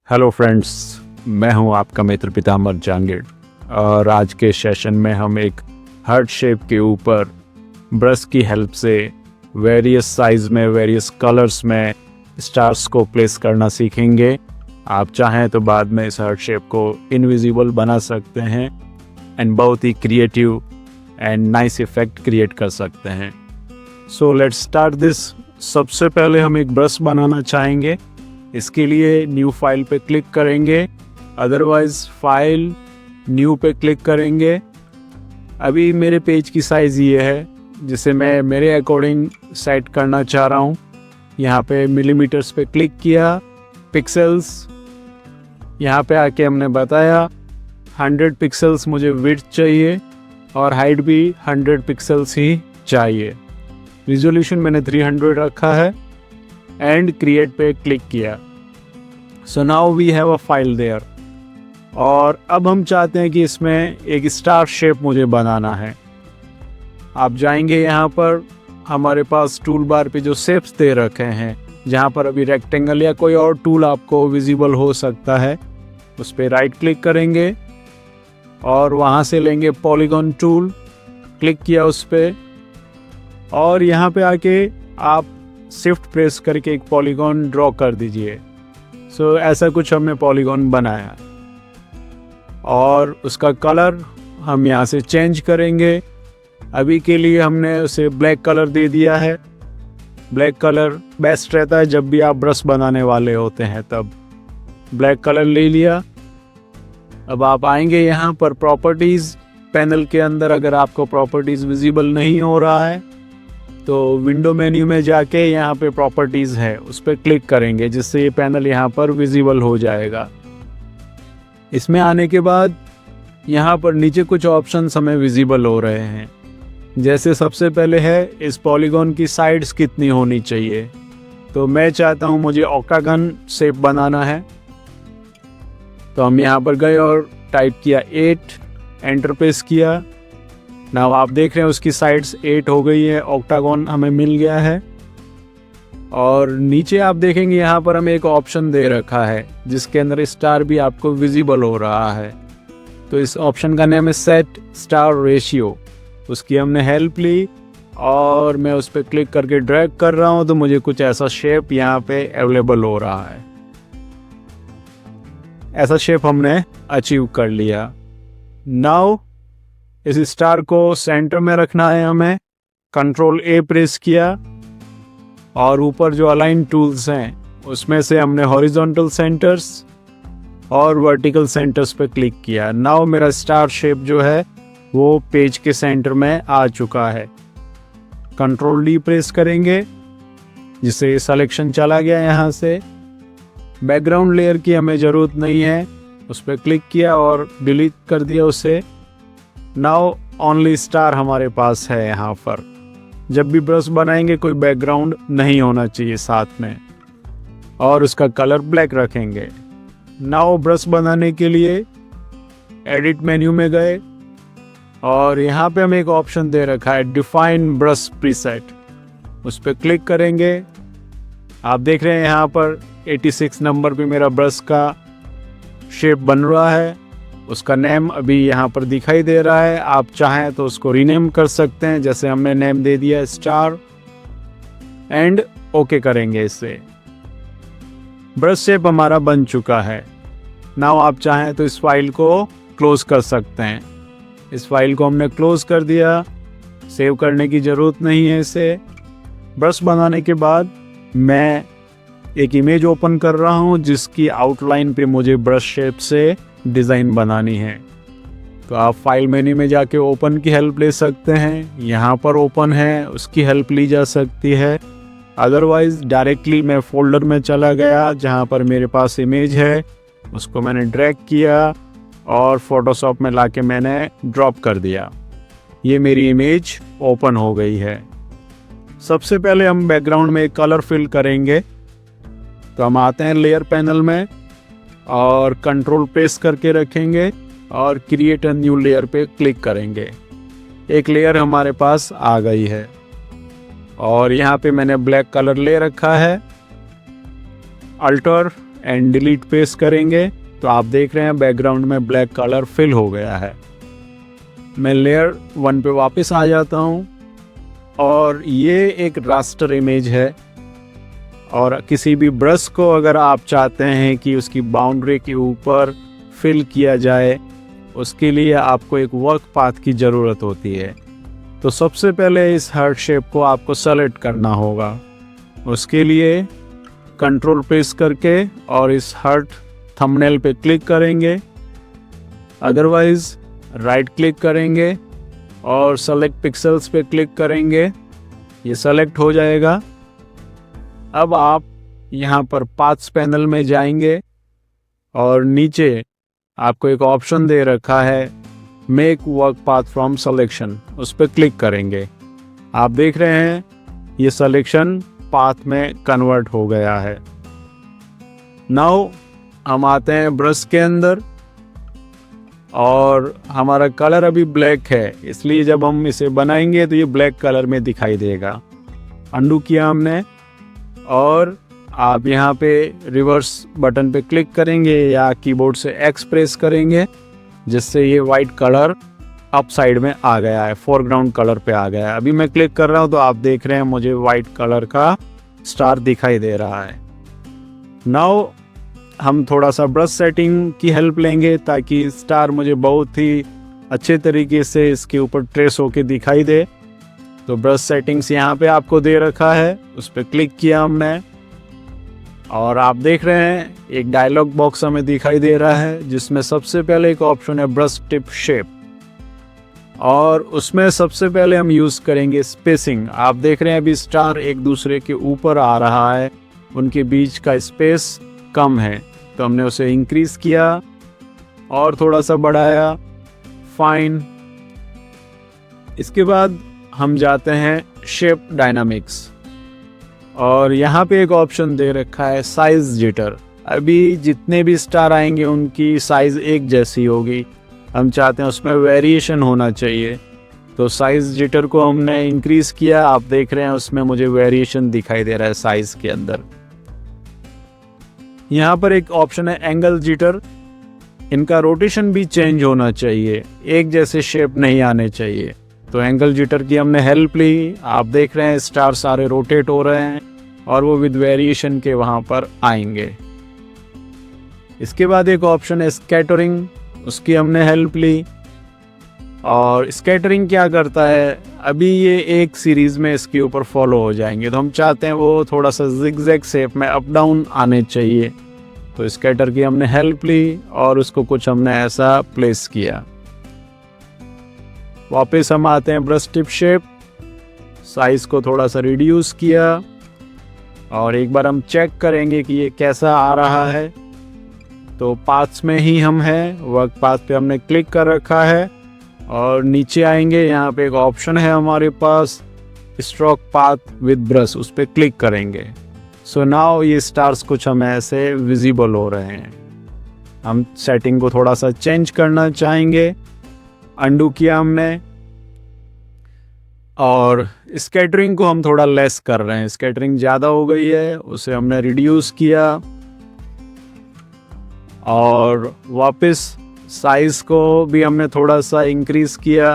Hello friends, मैं हूं आपका मित्र पिताम्बर जहांगीर और आज के सेशन में हम एक हार्ट शेप के ऊपर ब्रश की हेल्प से वेरियस साइज में वेरियस कलर्स में स्टार्स को प्लेस करना सीखेंगे। आप चाहें तो बाद में इस हार्ट शेप को इनविजिबल बना सकते हैं एंड बहुत ही creative and nice effect create कर सकते हैं। So let's start this. सबसे पहले हम एक ब्रश बनाना चाहेंगे। इसके लिए न्यू फाइल पे क्लिक करेंगे, अदरवाइज फाइल न्यू पे क्लिक करेंगे। अभी मेरे पेज की साइज़ ये है जिसे मैं मेरे अकॉर्डिंग सेट करना चाह रहा हूँ। यहाँ पे मिलीमीटर्स पे क्लिक किया, पिक्सेल्स, यहाँ पे आके हमने बताया 100 पिक्सेल्स मुझे विड्थ चाहिए और हाइट भी 100 पिक्सेल्स ही चाहिए। रिजोल्यूशन मैंने 300 रखा है एंड क्रिएट पे क्लिक किया। So now we have a file there. और अब हम चाहते हैं कि इसमें एक स्टार शेप मुझे बनाना है। आप जाएंगे यहाँ पर, हमारे पास टूल बार पे जो शेप्स दे रखे हैं, जहाँ पर अभी रेक्टेंगल या कोई और टूल आपको विजिबल हो सकता है, उस पर राइट क्लिक करेंगे और वहाँ से लेंगे पॉलीगॉन टूल, क्लिक किया उस पर और यहाँ पे आके आप शिफ्ट प्रेस करके एक पॉलीगॉन ड्रॉ कर दीजिए। सो ऐसा कुछ हमने पॉलीगॉन बनाया और उसका कलर हम यहाँ से चेंज करेंगे। अभी के लिए हमने उसे ब्लैक कलर दे दिया है। ब्लैक कलर बेस्ट रहता है जब भी आप ब्रश बनाने वाले होते हैं, तब ब्लैक कलर ले लिया। अब आप आएंगे यहाँ पर प्रॉपर्टीज़ पैनल के अंदर। अगर आपको प्रॉपर्टीज़ विजिबल नहीं हो रहा है तो विंडो मेन्यू में जाके यहाँ पे प्रॉपर्टीज़ है, उस पर क्लिक करेंगे जिससे ये पैनल यहाँ पर विजिबल हो जाएगा। इसमें आने के बाद यहाँ पर नीचे कुछ ऑप्शंस हमें विजिबल हो रहे हैं। जैसे सबसे पहले है इस पॉलीगॉन की साइड्स कितनी होनी चाहिए। तो मैं चाहता हूँ मुझे ऑक्टागन शेप बनाना है, तो हम यहाँ पर गए और टाइप किया 8, एंटर प्रेस किया। नाउ आप देख रहे हैं उसकी साइड्स 8 हो गई है, ऑक्टागन हमें मिल गया है। और नीचे आप देखेंगे यहाँ पर हमें एक ऑप्शन दे रखा है जिसके अंदर स्टार भी आपको विजिबल हो रहा है। तो इस ऑप्शन का नाम है सेट स्टार रेशियो। उसकी हमने हेल्प ली और मैं उस पर क्लिक करके ड्रैग कर रहा हूँ तो मुझे कुछ ऐसा शेप यहाँ पे अवेलेबल हो रहा है। ऐसा शेप हमने अचीव कर लिया। नाउ इस स्टार को सेंटर में रखना है हमें। कंट्रोल ए प्रेस किया और ऊपर जो अलाइन टूल्स हैं उसमें से हमने हॉरिजॉन्टल सेंटर्स और वर्टिकल सेंटर्स पे क्लिक किया। नाउ मेरा स्टार शेप जो है वो पेज के सेंटर में आ चुका है। कंट्रोल डी प्रेस करेंगे जिससे सिलेक्शन चला गया यहाँ से। बैकग्राउंड लेयर की हमें ज़रूरत नहीं है, उस पर क्लिक किया और डिलीट कर दिया उसे। नाउ ओनली स्टार हमारे पास है यहाँ पर। जब भी ब्रश बनाएंगे कोई बैकग्राउंड नहीं होना चाहिए साथ में, और उसका कलर ब्लैक रखेंगे। नाउ ब्रश बनाने के लिए एडिट मेन्यू में गए और यहाँ पे हमें एक ऑप्शन दे रखा है डिफाइन ब्रश प्रीसेट, उस पर क्लिक करेंगे। आप देख रहे हैं यहाँ पर 86 नंबर पे मेरा ब्रश का शेप बन रहा है। उसका नेम अभी यहाँ पर दिखाई दे रहा है। आप चाहें तो उसको रीनेम कर सकते हैं, जैसे हमने नेम दे दिया स्टार, एंड ओके करेंगे इससे। ब्रश शेप हमारा बन चुका है। नाउ आप चाहें तो इस फाइल को क्लोज कर सकते हैं। इस फाइल को हमने क्लोज कर दिया, सेव करने की ज़रूरत नहीं है इसे। ब्रश बनाने के बाद मैं एक इमेज ओपन कर रहा हूँ जिसकी आउटलाइन पे मुझे ब्रश शेप से डिज़ाइन बनानी है। तो आप फाइल मेन्यू में जाके ओपन की हेल्प ले सकते हैं। यहाँ पर ओपन है, उसकी हेल्प ली जा सकती है। अदरवाइज़ डायरेक्टली मैं फोल्डर में चला गया जहाँ पर मेरे पास इमेज है, उसको मैंने ड्रैग किया और फोटोशॉप में लाके मैंने ड्रॉप कर दिया। ये मेरी इमेज ओपन हो गई है। सबसे पहले हम बैकग्राउंड में एक कलर फिल करेंगे। तो हम आते हैं लेयर पैनल में और कंट्रोल प्रेस करके रखेंगे और क्रिएट अ न्यू लेयर पे क्लिक करेंगे। एक लेयर हमारे पास आ गई है और यहाँ पे मैंने ब्लैक कलर ले रखा है। अल्टर एंड डिलीट पेस करेंगे तो आप देख रहे हैं बैकग्राउंड में ब्लैक कलर फिल हो गया है। मैं लेयर 1 पे वापस आ जाता हूँ और ये एक रास्टर इमेज है, और किसी भी ब्रश को अगर आप चाहते हैं कि उसकी बाउंड्री के ऊपर फिल किया जाए, उसके लिए आपको एक वर्क पाथ की ज़रूरत होती है। तो सबसे पहले इस हार्ट शेप को आपको सेलेक्ट करना होगा। उसके लिए कंट्रोल प्रेस करके और इस हार्ट थंबनेल पे क्लिक करेंगे, अदरवाइज राइट क्लिक करेंगे और सेलेक्ट पिक्सेल्स पे क्लिक करेंगे, ये सेलेक्ट हो जाएगा। अब आप यहाँ पर पाथ्स पैनल में जाएंगे और नीचे आपको एक ऑप्शन दे रखा है make work path from selection, उस पर क्लिक करेंगे। आप देख रहे हैं ये सिलेक्शन पाथ में कन्वर्ट हो गया है। नाउ हम आते हैं ब्रश के अंदर और हमारा कलर अभी ब्लैक है, इसलिए जब हम इसे बनाएंगे तो ये ब्लैक कलर में दिखाई देगा। अंडू किया हमने और आप यहाँ पे रिवर्स बटन पे क्लिक करेंगे या कीबोर्ड से एक्स प्रेस करेंगे, जिससे ये वाइट कलर अप साइड में आ गया है, फोरग्राउंड कलर पे आ गया है। अभी मैं क्लिक कर रहा हूँ तो आप देख रहे हैं मुझे वाइट कलर का स्टार दिखाई दे रहा है। नाउ हम थोड़ा सा ब्रश सेटिंग की हेल्प लेंगे ताकि स्टार मुझे बहुत ही अच्छे तरीके से इसके ऊपर ट्रेस होके दिखाई दे। तो ब्रश सेटिंग्स यहाँ पे आपको दे रखा है, उस पर क्लिक किया हमने और आप देख रहे हैं एक डायलॉग बॉक्स हमें दिखाई दे रहा है, जिसमें सबसे पहले एक ऑप्शन है ब्रश टिप शेप, और उसमें सबसे पहले हम यूज़ करेंगे स्पेसिंग। आप देख रहे हैं अभी स्टार एक दूसरे के ऊपर आ रहा है, उनके बीच का स्पेस कम है, तो हमने उसे इंक्रीज किया और थोड़ा सा बढ़ाया, फाइन। इसके बाद हम जाते हैं शेप डायनामिक्स और यहाँ पे एक ऑप्शन दे रखा है साइज जिटर। अभी जितने भी स्टार आएंगे उनकी साइज़ एक जैसी होगी, हम चाहते हैं उसमें वेरिएशन होना चाहिए, तो साइज जिटर को हमने इंक्रीज किया। आप देख रहे हैं उसमें मुझे वेरिएशन दिखाई दे रहा है साइज के अंदर। यहाँ पर एक ऑप्शन है एंगल जिटर, इनका रोटेशन भी चेंज होना चाहिए, एक जैसे शेप नहीं आने चाहिए, तो एंगल जिटर की हमने हेल्प ली। आप देख रहे हैं स्टार सारे रोटेट हो रहे हैं और वो विद वेरिएशन के वहाँ पर आएंगे। इसके बाद एक ऑप्शन है स्कैटरिंग, उसकी हमने हेल्प ली। और स्कैटरिंग क्या करता है, अभी ये एक सीरीज़ में इसके ऊपर फॉलो हो जाएंगे, तो हम चाहते हैं वो थोड़ा सा जिगजैग शेप में अप डाउन आने चाहिए, तो स्कैटर की हमने हेल्प ली और उसको कुछ हमने ऐसा प्लेस किया। वापस हम आते हैं ब्रश टिप शेप, साइज को थोड़ा सा रिड्यूस किया और एक बार हम चेक करेंगे कि ये कैसा आ रहा है। तो पाथ्स में ही हम हैं, वर्क पाथ पे हमने क्लिक कर रखा है और नीचे आएंगे, यहाँ पे एक ऑप्शन है हमारे पास स्ट्रोक पाथ विद ब्रश, उस पर क्लिक करेंगे। सो नाउ ये स्टार्स कुछ हमें ऐसे विजिबल हो रहे हैं। हम सेटिंग को थोड़ा सा चेंज करना चाहेंगे, अंडू किया हमने और स्कैटरिंग को हम थोड़ा लेस कर रहे हैं, स्कैटरिंग ज़्यादा हो गई है, उसे हमने रिड्यूस किया और वापस साइज़ को भी हमने थोड़ा सा इंक्रीज किया।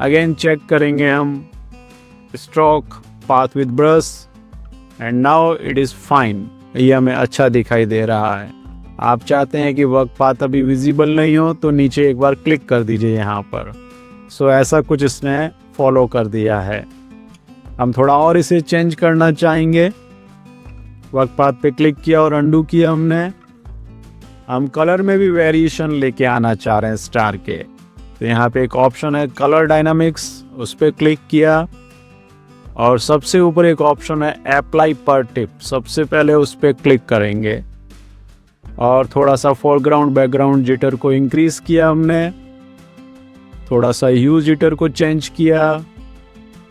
अगेन चेक करेंगे हम stroke path with brush and now it is fine, ये हमें अच्छा दिखाई दे रहा है। आप चाहते हैं कि वर्क पाथ अभी विजिबल नहीं हो तो नीचे एक बार क्लिक कर दीजिए यहाँ पर। सो ऐसा कुछ इसने फॉलो कर दिया है। हम थोड़ा और इसे चेंज करना चाहेंगे, वर्क पाथ पे क्लिक किया और अंडू किया हमने। हम कलर में भी वेरिएशन लेके आना चाह रहे हैं स्टार के, तो यहाँ पे एक ऑप्शन है कलर डायनामिक्स, उस पर क्लिक किया और सबसे ऊपर एक ऑप्शन है अप्लाई पर टिप, सबसे पहले उस पर क्लिक करेंगे और थोड़ा सा फोरग्राउंड बैकग्राउंड जिटर को इंक्रीज किया हमने, थोड़ा सा ह्यू जिटर को चेंज किया,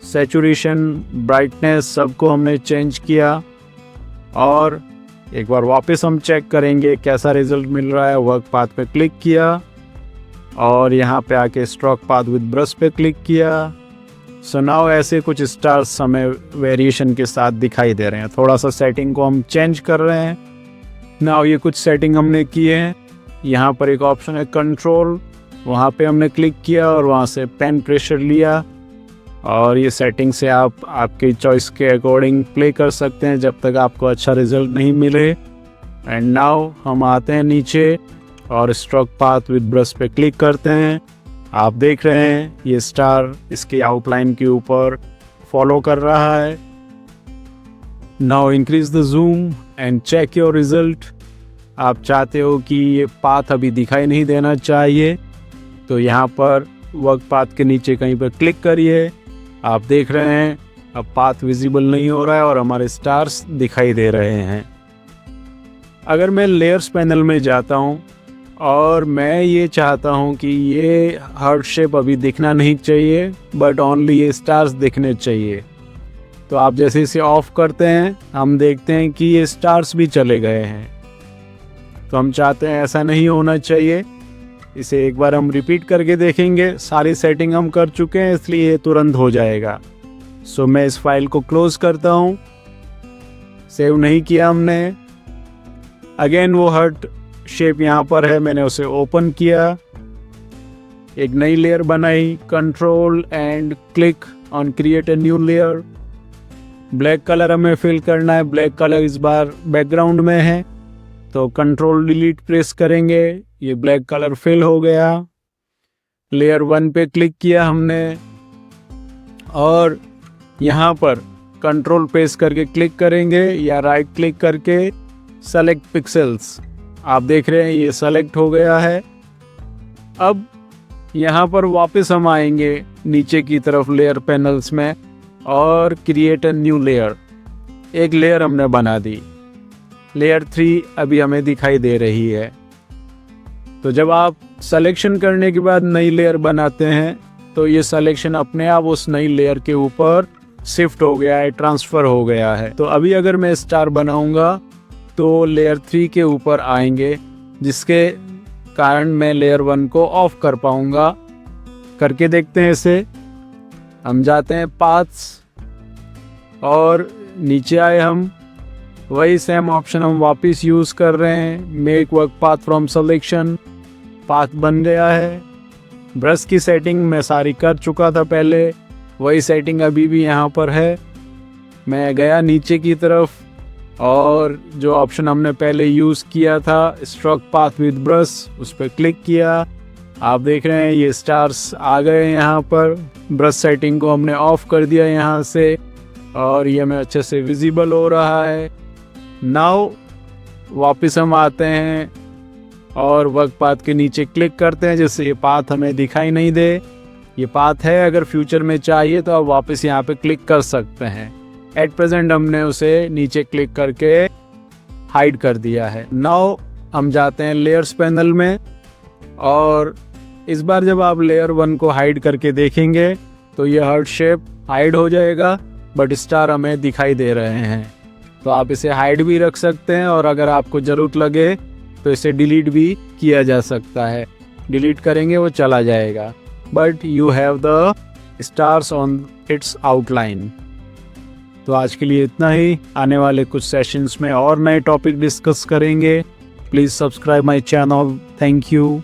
सैचुरेशन ब्राइटनेस सबको हमने चेंज किया और एक बार वापस हम चेक करेंगे कैसा रिजल्ट मिल रहा है। वर्क पाथ पे क्लिक किया और यहाँ पे आके स्ट्रोक पाथ विद ब्रश पे क्लिक किया। सो नाउ ऐसे कुछ स्टार्स हमें वेरिएशन के साथ दिखाई दे रहे हैं। थोड़ा सा सेटिंग को हम चेंज कर रहे हैं नाउ ये कुछ सेटिंग हमने किए हैं। यहाँ पर एक ऑप्शन है कंट्रोल, वहाँ पे हमने क्लिक किया और वहाँ से पेन प्रेशर लिया और ये सेटिंग से आप आपकी चॉइस के अकॉर्डिंग प्ले कर सकते हैं जब तक आपको अच्छा रिजल्ट नहीं मिले। एंड नाउ हम आते हैं नीचे और स्ट्रोक पाथ विद ब्रश पे क्लिक करते हैं। आप देख रहे हैं ये स्टार इसके आउटलाइन के ऊपर फॉलो कर रहा है। Now increase the zoom and check your result. आप चाहते हो कि ये पाथ अभी दिखाई नहीं देना चाहिए तो यहाँ पर वर्क पाथ के नीचे कहीं पर क्लिक करिए। आप देख रहे हैं अब पाथ विजिबल नहीं हो रहा है और हमारे स्टार्स दिखाई दे रहे हैं। अगर मैं लेयर्स पैनल में जाता हूँ और मैं ये चाहता हूँ कि ये हार्ट शेप अभी दिखना नहीं चाहिए बट ओनली ये स्टार्स दिखने चाहिए, तो आप जैसे इसे ऑफ करते हैं हम देखते हैं कि ये स्टार्स भी चले गए हैं। तो हम चाहते हैं ऐसा नहीं होना चाहिए। इसे एक बार हम रिपीट करके देखेंगे। सारी सेटिंग हम कर चुके हैं इसलिए ये तुरंत हो जाएगा। सो मैं इस फाइल को क्लोज करता हूँ। सेव नहीं किया हमने। अगेन वो हार्ट शेप यहाँ पर है, मैंने उसे ओपन किया, एक नई लेयर बनाई, control and click on create a new layer. Black colour हमें फिल करना है, ब्लैक कलर इस बार बैकग्राउंड में है तो कंट्रोल डिलीट प्रेस करेंगे, ये ब्लैक कलर फिल हो गया। लेयर 1 पे क्लिक किया हमने और यहाँ पर कंट्रोल प्रेस करके क्लिक करेंगे या राइट क्लिक करके सेलेक्ट पिक्सेल्स। आप देख रहे हैं ये सेलेक्ट हो गया है। अब यहाँ पर वापस हम आएंगे नीचे की तरफ लेयर पैनल्स में और क्रिएट अ न्यू लेयर। एक लेयर हमने बना दी, लेयर 3 अभी हमें दिखाई दे रही है। तो जब आप सिलेक्शन करने के बाद नई लेयर बनाते हैं तो ये सिलेक्शन अपने आप उस नई लेयर के ऊपर शिफ्ट हो गया है, ट्रांसफ़र हो गया है। तो अभी अगर मैं स्टार बनाऊंगा तो लेयर 3 के ऊपर आएंगे जिसके कारण मैं लेयर 1 को ऑफ कर पाऊंगा। करके देखते हैं इसे। हम जाते हैं पाथ्स और नीचे आए हम, वही सेम ऑप्शन हम वापस यूज़ कर रहे हैं, make work path from selection. Path बन गया है। ब्रश की सेटिंग मैं सारी कर चुका था पहले, वही सेटिंग अभी भी यहाँ पर है। मैं गया नीचे की तरफ और जो ऑप्शन हमने पहले यूज़ किया था स्ट्रोक पाथ विद ब्रश, उस पर क्लिक किया। आप देख रहे हैं ये स्टार्स आ गए यहाँ पर। ब्रश सेटिंग को हमने ऑफ कर दिया यहाँ से और ये हमें अच्छे से विजिबल हो रहा है। नाउ वापस हम आते हैं और वर्क पाथ के नीचे क्लिक करते हैं जिससे ये पाथ हमें दिखाई नहीं दे। ये पाथ है, अगर फ्यूचर में चाहिए तो आप वापस यहाँ पे क्लिक कर सकते हैं। एट प्रेजेंट हमने उसे नीचे क्लिक करके हाइड कर दिया है। नाउ हम जाते हैं लेयर्स पैनल में और इस बार जब आप लेयर 1 को हाइड करके देखेंगे तो ये हार्ट शेप हाइड हो जाएगा बट स्टार हमें दिखाई दे रहे हैं। तो आप इसे हाइड भी रख सकते हैं और अगर आपको ज़रूरत लगे तो इसे डिलीट भी किया जा सकता है। डिलीट करेंगे वो चला जाएगा but you have the stars on it's outline. तो आज के लिए इतना ही। आने वाले कुछ सेशंस में और नए टॉपिक डिस्कस करेंगे। Please subscribe my channel. Thank you.